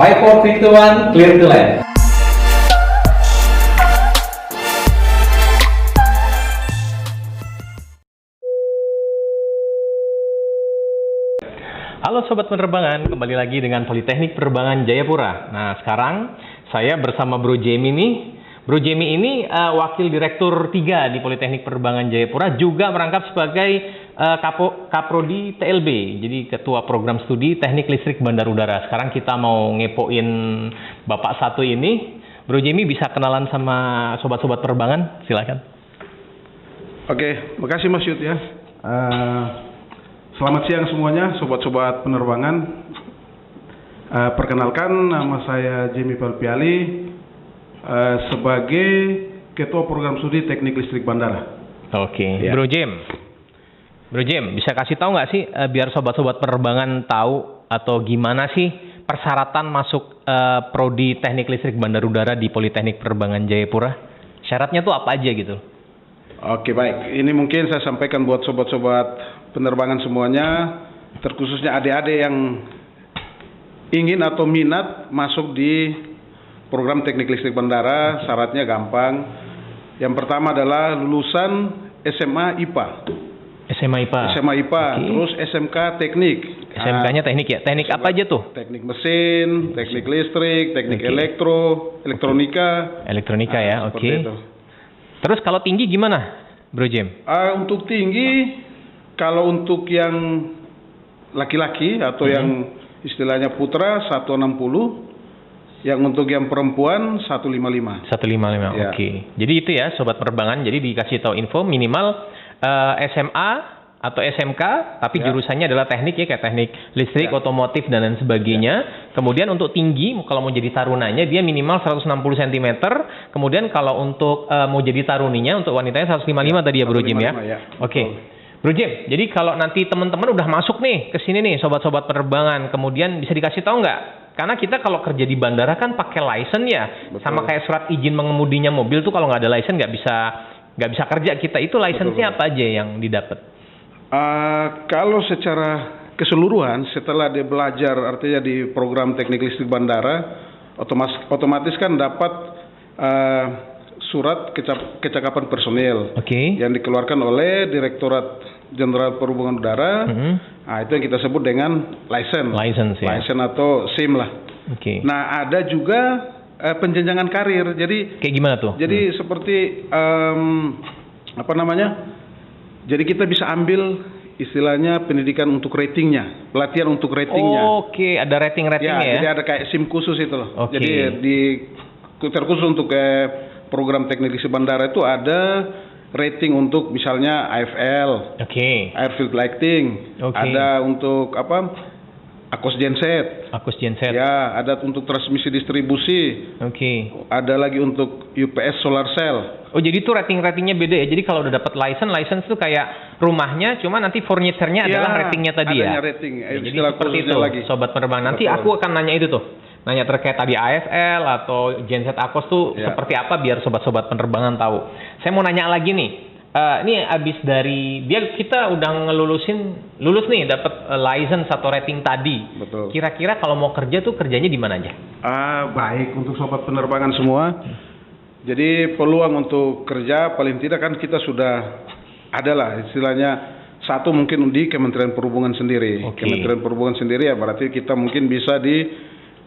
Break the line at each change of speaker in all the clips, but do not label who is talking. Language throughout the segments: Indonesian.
5, 4, 3, 2, 1, clear to land.
Halo Sobat Penerbangan, kembali lagi dengan Politeknik Penerbangan Jayapura. Nah, sekarang saya bersama Bro Jamie nih. Bro Jamie ini Wakil Direktur 3 di Politeknik Penerbangan Jayapura, juga merangkap sebagai Kaprodi TLB, jadi Ketua Program Studi Teknik Listrik Bandar Udara. Sekarang kita mau ngepoin Bapak satu ini. Bro Jamie bisa kenalan sama Sobat-Sobat Penerbangan? Silakan.
Oke, makasih Mas Yud ya. Selamat siang semuanya, sobat-sobat penerbangan. Perkenalkan, nama saya Jamie Palpiali sebagai Ketua Program Studi Teknik Listrik Bandara.
Oke,
Ya.
Bro Jim, bisa kasih tahu nggak sih biar sobat-sobat penerbangan tahu atau gimana sih persyaratan masuk Prodi Teknik Listrik Bandar Udara di Politeknik Penerbangan Jayapura? Syaratnya tuh apa aja gitu?
Oke, baik. Ini mungkin saya sampaikan buat sobat-sobat penerbangan semuanya, terkhususnya adik-adik yang ingin atau minat masuk di program teknik listrik bandara. Syaratnya gampang. Yang pertama adalah lulusan SMA IPA.
SMA IPA.
SMA IPA,
Oke.
terus SMK teknik.
SMK-nya teknik ya? Teknik apa aja tuh?
Teknik mesin, teknik listrik, teknik
Oke.
elektronika.
Elektronika ya, oke.
Seperti itu.
Terus kalau tinggi gimana, Bro Jim?
Untuk tinggi, kalau untuk yang laki-laki atau yang istilahnya putra 160, yang untuk yang perempuan 155.
155,
Ya.
oke. Jadi itu ya, Sobat Penerbangan. Jadi dikasih tahu info minimal SMA atau SMK, tapi
Ya.
jurusannya adalah teknik ya, kayak teknik listrik,
Ya.
otomotif, dan lain sebagainya. Kemudian untuk tinggi, kalau mau jadi tarunanya, dia minimal 160 cm. Kemudian kalau untuk mau jadi taruninya, untuk wanitanya 155 tadi ya, Bro Jim ya?
155, ya.
Oke. Bro Jim, jadi kalau nanti teman-teman udah masuk nih ke sini nih, sobat-sobat penerbangan, kemudian bisa dikasih tahu nggak? Karena kita kalau kerja di bandara kan pakai license ya,
Betul.
sama kayak surat izin mengemudinya mobil tuh kalau nggak ada license nggak bisa kerja kita. Itu license-nya apa aja yang didapat?
Kalau secara keseluruhan setelah dia belajar artinya di program teknik listrik bandara, otomatis kan dapat surat kecakapan personil
Oke.
yang dikeluarkan oleh Direktorat Jenderal Perhubungan Udara. Nah, itu yang kita sebut dengan license.
License ya.
License atau SIM lah.
Oke.
Nah, ada juga penjenjangan karir. Jadi
Kayak gimana tuh?
seperti apa namanya? Jadi kita bisa ambil istilahnya pendidikan untuk ratingnya, pelatihan untuk ratingnya.
Oke, ada rating-ratingnya ya.
Jadi ada kayak SIM khusus itu loh.
Oke.
Jadi terkhusus untuk program teknik listrik bandara itu ada rating untuk misalnya AFL,
Oke.
airfield lighting,
Oke.
ada untuk akos genset.
Akus genset.
Ya, ada untuk transmisi distribusi,
Oke.
ada lagi untuk UPS solar cell.
Oh, jadi tuh rating-ratingnya beda ya. Jadi kalau udah dapat license tuh kayak rumahnya, cuma nanti furniture-nya adalah ratingnya tadi ya.
Adanya rating,
Ya, jadi
istilah
seperti
khususnya
itu,
lagi.
Sobat Penerbangan. Nanti
Betul.
aku akan nanya itu tuh. Nanya terkait tadi AFL atau genset Akos tuh
Ya.
seperti apa biar sobat-sobat penerbangan tahu. Saya mau nanya lagi nih. Ini abis dari kita udah lulus nih dapat license atau rating tadi.
Betul.
Kira-kira kalau mau kerja tuh kerjanya di mana aja?
Baik untuk sobat penerbangan semua. Jadi peluang untuk kerja paling tidak kan kita sudah ada lah istilahnya, satu mungkin di Kementerian Perhubungan sendiri.
Oke.
Kementerian Perhubungan sendiri ya berarti kita mungkin bisa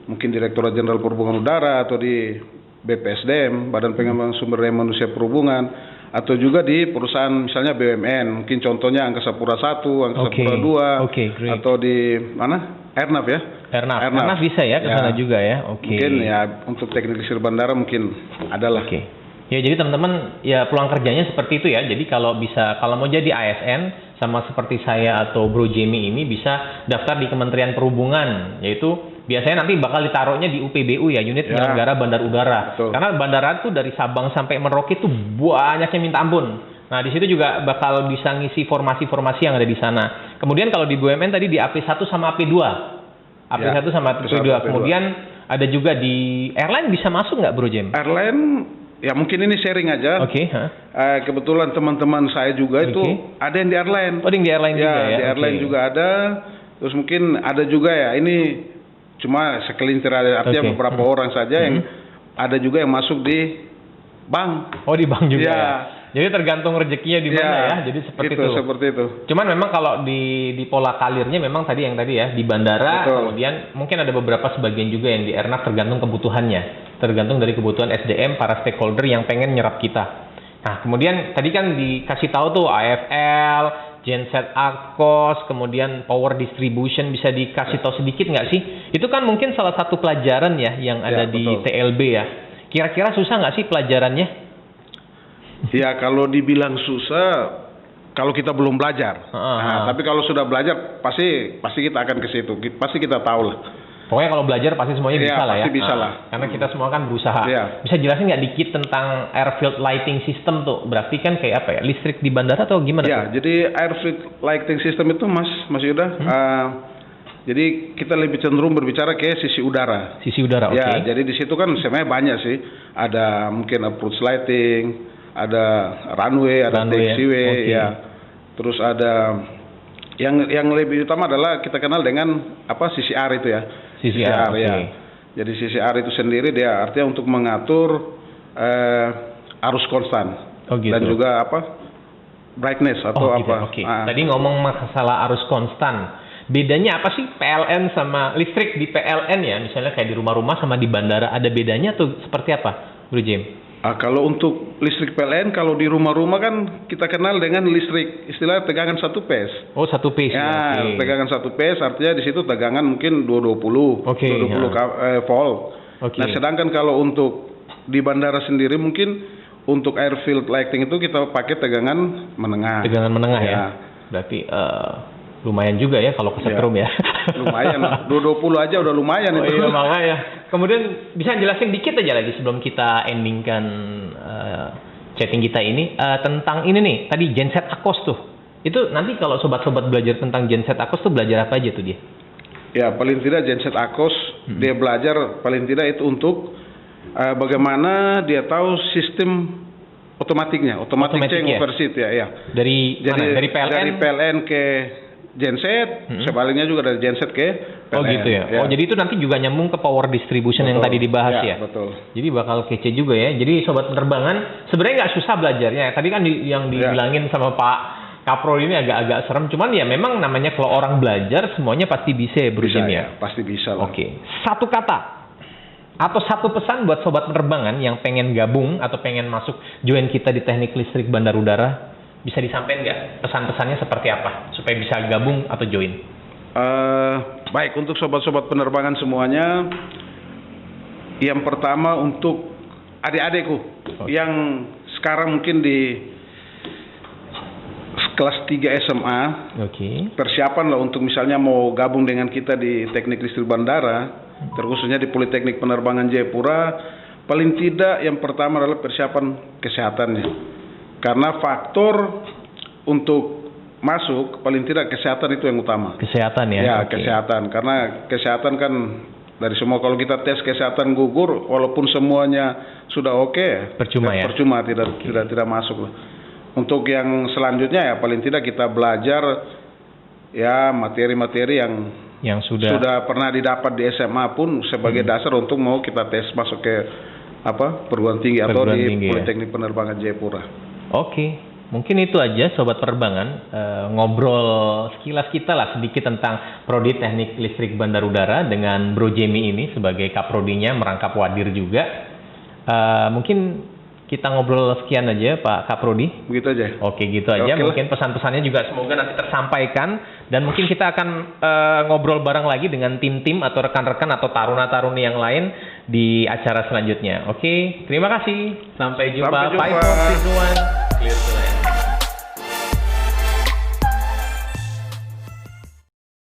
mungkin Direktorat Jenderal Perhubungan Udara atau di BPSDM, Badan Pengembangan Sumber Daya Manusia Perhubungan, atau juga di perusahaan misalnya BUMN, mungkin contohnya Angkasa Pura I, Angkasa
Oke.
Pura II,
Oke, great.
atau di mana? Airnav ya.
Airnav bisa ya ke sana juga ya. Oke.
Mungkin ya untuk teknik listrik bandara mungkin adalah.
Oke. Ya jadi teman-teman ya peluang kerjanya seperti itu ya. Jadi kalau mau jadi ASN sama seperti saya atau Bro Jamie ini bisa daftar di Kementerian Perhubungan, yaitu biasanya nanti bakal ditaruhnya di UPBU ya, unit
Ya.
penyelenggara bandar udara.
Betul.
Karena bandara tuh dari Sabang sampai Merauke tuh banyaknya minta ampun. Nah, di situ juga bakal bisa ngisi formasi-formasi yang ada di sana. Kemudian kalau di BUMN tadi di AP1 sama AP2. AP1 sama AP2.
AP2.
Kemudian ada juga di airline bisa masuk nggak, Bro Jim?
Airline ya mungkin ini sharing aja.
Oke,
Kebetulan teman-teman saya juga itu
Oke.
ada yang di airline.
Oh, di airline juga ya.
Di airline
Oke.
juga ada. Terus mungkin ada juga ya ini cuma sekelintir, artinya
Oke.
beberapa orang saja yang ada juga yang masuk di bank.
Oh, di bank juga
Ya.
ya. Jadi tergantung rezekinya di mana ya. Jadi seperti itu.
Seperti itu.
Cuman memang kalau di pola kalirnya memang tadi ya di bandara,
Betul.
kemudian mungkin ada beberapa sebagian juga yang di airnav tergantung kebutuhannya. Tergantung dari kebutuhan SDM para stakeholder yang pengen nyerap kita. Nah, kemudian tadi kan dikasih tahu tuh AFL, genset ACOS, kemudian power distribution, bisa dikasih tahu sedikit nggak sih? Itu kan mungkin salah satu pelajaran ya yang ada di
betul.
TLB ya. Kira-kira susah nggak sih pelajarannya?
Ya kalau dibilang susah, kalau kita belum belajar.
Ah.
Tapi kalau sudah belajar, pasti kita akan ke situ. Pasti kita tahu lah.
Pokoknya kalau belajar pasti semuanya
Iya,
bisa lah ya.
pasti bisa
Nah,
lah.
Karena kita semua kan berusaha.
Iya.
Bisa jelasin nggak dikit tentang airfield lighting system tuh? Berarti kan kayak apa ya? Listrik di bandara atau gimana?
Ya, jadi airfield lighting system itu Mas Yuda, jadi kita lebih cenderung berbicara ke sisi udara.
Sisi udara, oke.
Ya, jadi di situ kan sebenarnya banyak sih. Ada mungkin approach lighting, ada runway, ada
Runway,
taxiway,
oke.
ya. Terus ada yang lebih utama adalah kita kenal dengan CCR itu ya.
CCR,
ya.
oke.
Jadi CCR itu sendiri dia artinya untuk mengatur arus konstan.
Oh, gitu.
Dan juga brightness atau
Oh, gitu. Oke. Tadi ngomong masalah arus konstan. Bedanya apa sih PLN sama listrik di PLN ya? Misalnya kayak di rumah-rumah sama di bandara, ada bedanya tuh seperti apa, Bro James?
Kalau untuk listrik PLN, kalau di rumah-rumah kan kita kenal dengan listrik istilah tegangan 1 phase.
Oh, 1 phase.
Ya,
Oke.
tegangan 1 phase artinya di situ tegangan mungkin 220,
Oke,
220 volt.
Oke.
Nah, sedangkan kalau untuk di bandara sendiri mungkin untuk airfield lighting itu kita pakai tegangan menengah.
Tegangan menengah ya.
Ya.
Berarti lumayan juga ya kalau kesetrum ya.
Lumayan, 220 aja udah lumayan
Oh
itu.
iya, makanya. Kemudian bisa jelasin dikit aja lagi sebelum kita endingkan chatting kita ini tentang ini nih, tadi genset ACOS tuh. Itu nanti kalau sobat-sobat belajar tentang genset ACOS tuh belajar apa aja tuh dia?
Ya, paling tidak genset ACOS dia belajar paling tidak itu untuk bagaimana dia tahu sistem otomatiknya, automatic chain
Otomatik ya?
oversheet ya.
Dari mana? Dari PLN?
Dari PLN ke genset, sebaliknya juga dari genset ke PLN.
Oh gitu ya. Oh jadi itu nanti juga nyambung ke power distribution yang tadi dibahas ya.
Betul.
Jadi bakal kece juga ya. Jadi sobat penerbangan sebenarnya nggak susah belajarnya. Tadi kan yang dibilangin sama Pak Kapro ini agak-agak serem. Cuman ya memang namanya kalau orang belajar semuanya pasti bisa ya Bro Jim ya.
Pasti bisa lah.
Oke. Satu kata atau satu pesan buat sobat penerbangan yang pengen gabung atau pengen masuk join kita di teknik listrik bandar udara, bisa disampaikan nggak pesan-pesannya seperti apa supaya bisa gabung atau join?
Baik, untuk sobat-sobat penerbangan semuanya, yang pertama untuk adik-adikku yang sekarang mungkin di kelas 3 SMA, persiapan lah untuk misalnya mau gabung dengan kita di teknik listrik bandara, terkhususnya di Politeknik Penerbangan Jayapura. Paling tidak yang pertama adalah persiapan kesehatannya, karena faktor untuk masuk paling tidak kesehatan itu yang utama.
Kesehatan ya?
Ya, kesehatan. Karena kesehatan kan dari semua, kalau kita tes kesehatan gugur, walaupun semuanya sudah oke,
percuma ya?
Percuma, tidak masuk. Untuk yang selanjutnya ya paling tidak kita belajar ya materi-materi yang sudah pernah didapat di SMA pun sebagai dasar untuk mau kita tes masuk ke perguruan tinggi atau di Politeknik Penerbangan Jayapura.
Oke. Mungkin itu aja sobat penerbangan, ngobrol sekilas kita lah sedikit tentang Prodi Teknik Listrik Bandar Udara dengan Bro Jamie ini sebagai Kaprodinya, merangkap wadir juga. Mungkin kita ngobrol sekian aja Pak Kaprodi.
Begitu aja.
Oke, gitu aja. Mungkin pesan-pesannya juga semoga nanti tersampaikan dan mungkin kita akan ngobrol bareng lagi dengan tim-tim atau rekan-rekan atau taruna-taruni yang lain di acara selanjutnya. Oke, terima kasih. Sampai jumpa.
Sampai jumpa.
5, 4, 3, 2, 1. Clear to land.